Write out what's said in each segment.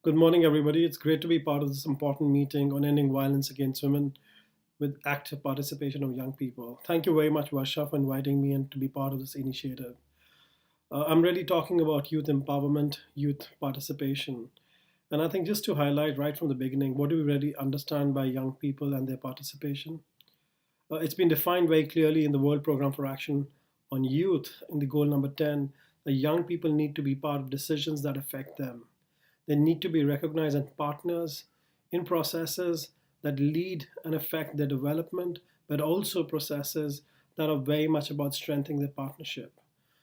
Good morning, everybody. It's great to be part of this important meeting on ending violence against women with active participation of young people. Thank you very much, Varsha, for inviting me and to be part of this initiative. I'm really talking about youth empowerment, youth participation. And I think just to highlight right from the beginning, what do we really understand by young people and their participation? It's been defined very clearly in the World Program for Action on Youth in the goal number 10 that young people need to be part of decisions that affect them. They need to be recognized as partners in processes that lead and affect their development, but also processes that are very much about strengthening the partnership.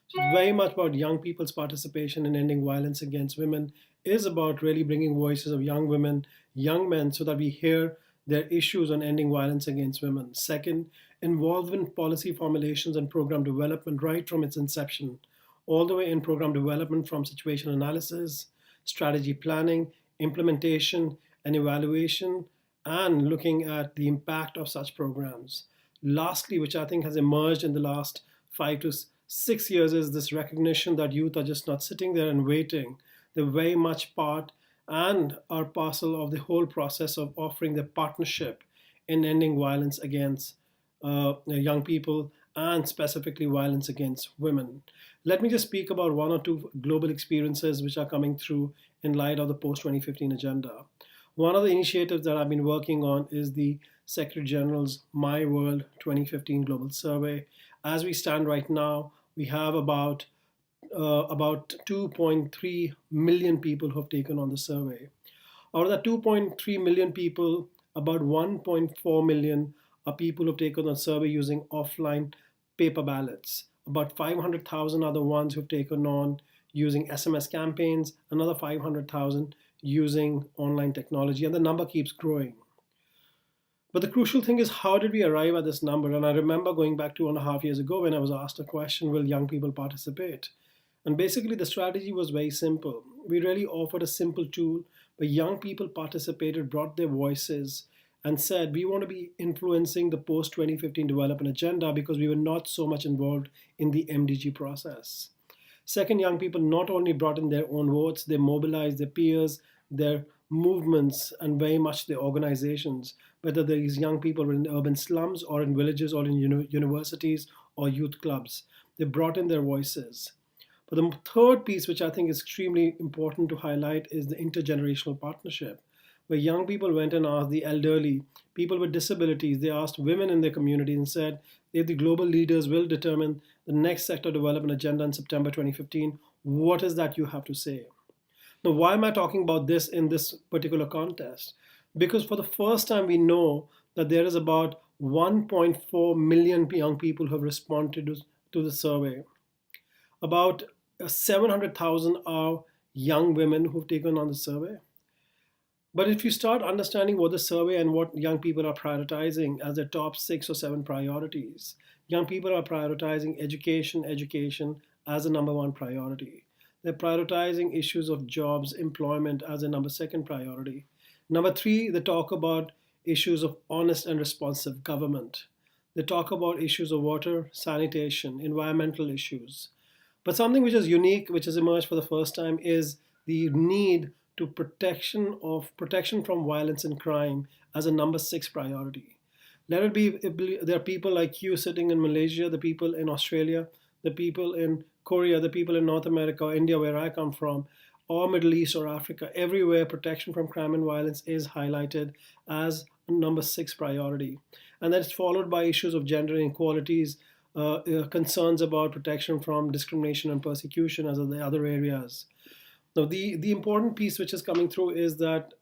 So it's very much about young people's participation in ending violence against women is about really bringing voices of young women, young men, so that we hear their issues on ending violence against women. Second, involvement policy formulations and program development right from its inception, all the way in program development from situation analysis, strategy planning, implementation, and evaluation, and looking at the impact of such programs. Lastly, which I think has emerged in the last 5 to 6 years, is this recognition that youth are just not sitting there and waiting. They're very much part and are parcel of the whole process of offering their partnership in ending violence against young people and specifically violence against women. Let me just speak about one or two global experiences which are coming through in light of the post 2015 agenda. One of the initiatives that I've been working on is the Secretary General's My World 2015 Global Survey. As we stand right now, we have about 2.3 million people who have taken on the survey. Out of that 2.3 million people, about 1.4 million are people who have taken the survey using offline paper ballots. About 500,000 are the ones who have taken on using SMS campaigns, another 500,000 using online technology, and the number keeps growing. But the crucial thing is, how did we arrive at this number? And I remember going back 2.5 years ago when I was asked a question, will young people participate? And basically, the strategy was very simple. We really offered a simple tool where young people participated, brought their voices, and said, we want to be influencing the post 2015 development agenda because we were not so much involved in the MDG process. Second, young people not only brought in their own votes, they mobilized their peers, their movements, and very much their organizations, whether these young people were in urban slums or in villages or in universities or youth clubs. They brought in their voices. But the third piece, which I think is extremely important to highlight, is the intergenerational partnership, where young people went and asked the elderly, people with disabilities, they asked women in their community and said, if the global leaders will determine the next sector development agenda in September 2015, what is that you have to say? Now, why am I talking about this in this particular contest? Because for the first time, we know that there is about 1.4 million young people who have responded to the survey. About 700,000 are young women who've taken on the survey. But if you start understanding what the survey and what young people are prioritizing as their top 6 or 7 priorities, young people are prioritizing education as a number one priority. They're prioritizing issues of jobs, employment as a number second priority. Number three, they talk about issues of honest and responsive government. They talk about issues of water, sanitation, environmental issues. But something which is unique, which has emerged for the first time, is the need to protection from violence and crime as a number 6 priority. Let it be, there are people like you sitting in Malaysia, the people in Australia, the people in Korea, the people in North America, or India, where I come from, or Middle East or Africa. Everywhere, protection from crime and violence is highlighted as a number 6 priority. And that's followed by issues of gender inequalities, concerns about protection from discrimination and persecution as are the other areas. Now, the important piece which is coming through is that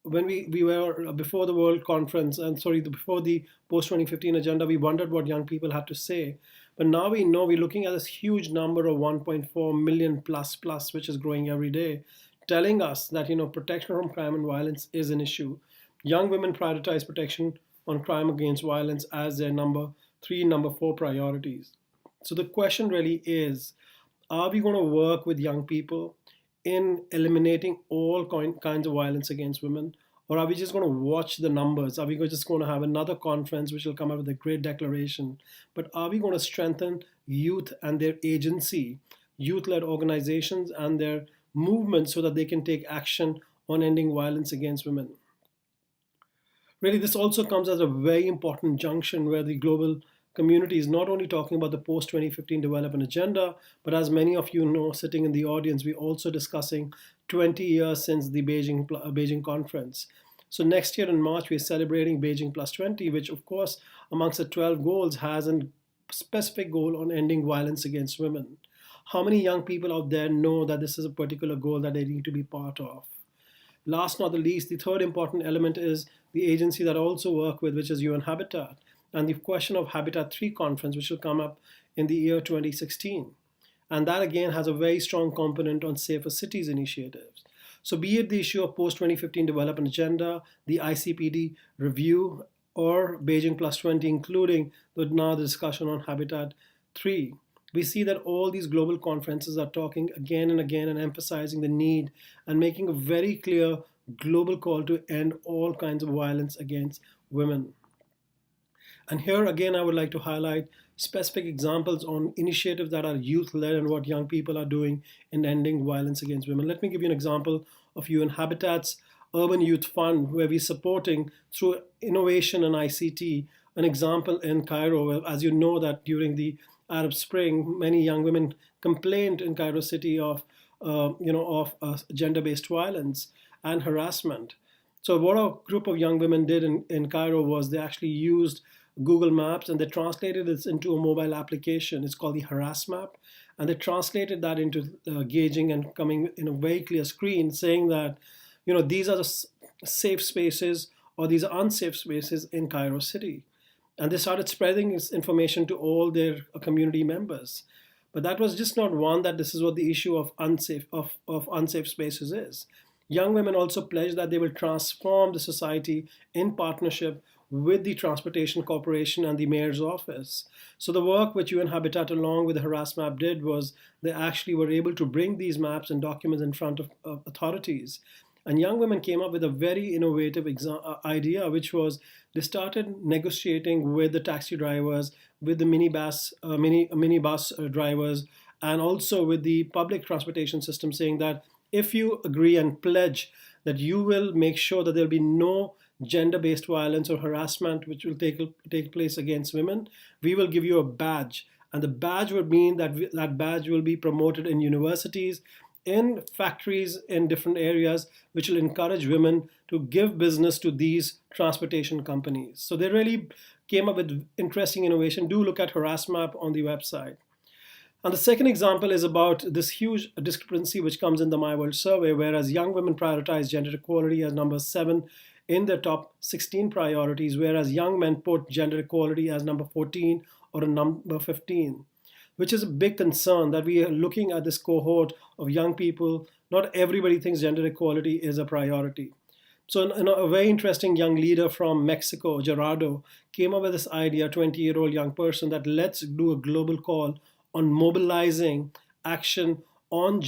when we were before the World Conference, and sorry, before the post 2015 agenda, we wondered what young people had to say. But now we know we're looking at this huge number of 1.4 million plus, which is growing every day, telling us that protection from crime and violence is an issue. Young women prioritize protection on crime against violence as their number 3, number 4 priorities. So the question really is, are we going to work with young people in eliminating all kinds of violence against women? Or are we just going to watch the numbers? Are we just going to have another conference which will come up with a great declaration? But are we going to strengthen youth and their agency, youth led organizations and their movements so that they can take action on ending violence against women. Really, this also comes as a very important junction where the global community is not only talking about the post 2015 development agenda, but as many of you know, sitting in the audience, we're also discussing 20 years since the Beijing conference. So next year in March, we're celebrating Beijing Plus 20, which of course, amongst the 12 goals, has a specific goal on ending violence against women. How many young people out there know that this is a particular goal that they need to be part of? Last not the least, the third important element is the agency that I also work with, which is UN Habitat, and the question of Habitat 3 conference, which will come up in the year 2016. And that again has a very strong component on safer cities initiatives. So be it the issue of post-2015 development agenda, the ICPD review, or Beijing Plus 20, including now the discussion on Habitat 3, we see that all these global conferences are talking again and again and emphasizing the need and making a very clear global call to end all kinds of violence against women. And here again, I would like to highlight specific examples on initiatives that are youth-led and what young people are doing in ending violence against women. Let me give you an example of UN Habitat's Urban Youth Fund, where we're supporting through innovation and ICT, an example in Cairo, where, as you know, that during the Arab Spring, many young women complained in Cairo city of, gender-based violence and harassment. So what a group of young women did in Cairo was they actually used Google Maps and they translated this into a mobile application. It's called the Harass Map. And they translated that into gauging and coming in a very clear screen saying that, these are the safe spaces or these are unsafe spaces in Cairo city. And they started spreading this information to all their community members. But that was just not one that this is what the issue of unsafe spaces is. Young women also pledged that they will transform the society in partnership with the Transportation Corporation and the Mayor's Office. So the work which UN Habitat along with the Harass Map did was they actually were able to bring these maps and documents in front of authorities. And young women came up with a very innovative idea, which was they started negotiating with the taxi drivers, with the minibus drivers, and also with the public transportation system, saying that if you agree and pledge that you will make sure that there will be no gender-based violence or harassment which will take place against women, we will give you a badge. And the badge would mean that that badge will be promoted in universities, in factories in different areas, which will encourage women to give business to these transportation companies. So they really came up with interesting innovation. Do look at Harass Map on the website. And the second example is about this huge discrepancy which comes in the My World survey, whereas young women prioritize gender equality as number 7 in their top 16 priorities, whereas young men put gender equality as number 14 or a number 15, which is a big concern that we are looking at this cohort of young people. Not everybody thinks gender equality is a priority. So a very interesting young leader from Mexico, Gerardo, came up with this idea, 20-year-old young person, that let's do a global call on mobilizing action on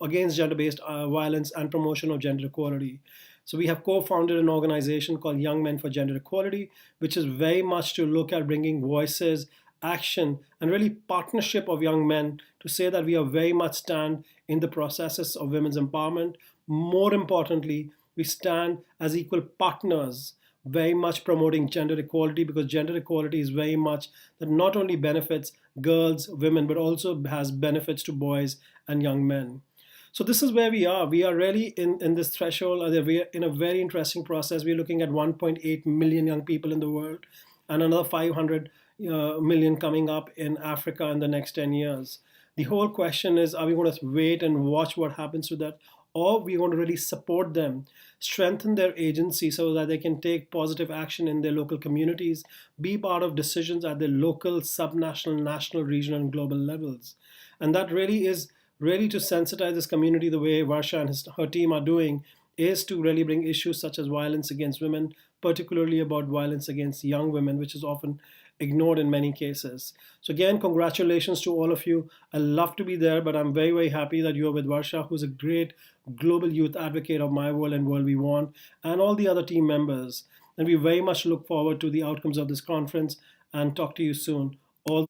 against gender-based violence and promotion of gender equality. So we have co-founded an organization called Young Men for Gender Equality, which is very much to look at bringing voices, action, and really partnership of young men to say that we are very much stand in the processes of women's empowerment. More importantly, we stand as equal partners, very much promoting gender equality, because gender equality is very much that not only benefits girls, women, but also has benefits to boys and young men. So this is where we are. We are really in this threshold. We are in a very interesting process. We're looking at 1.8 million young people in the world and another 500 million coming up in Africa in the next 10 years. The whole question is, are we going to wait and watch what happens to that? Or we want to really support them, strengthen their agency so that they can take positive action in their local communities, be part of decisions at the local, subnational, national, regional, and global levels. And that really is really to sensitize this community the way Varsha and her team are doing, is to really bring issues such as violence against women, particularly about violence against young women, which is often ignored in many cases. So again, congratulations to all of you. I love to be there, but I'm very, very happy that you are with Varsha, who's a great global youth advocate of My World and World We Want, and all the other team members. And we very much look forward to the outcomes of this conference and talk to you soon.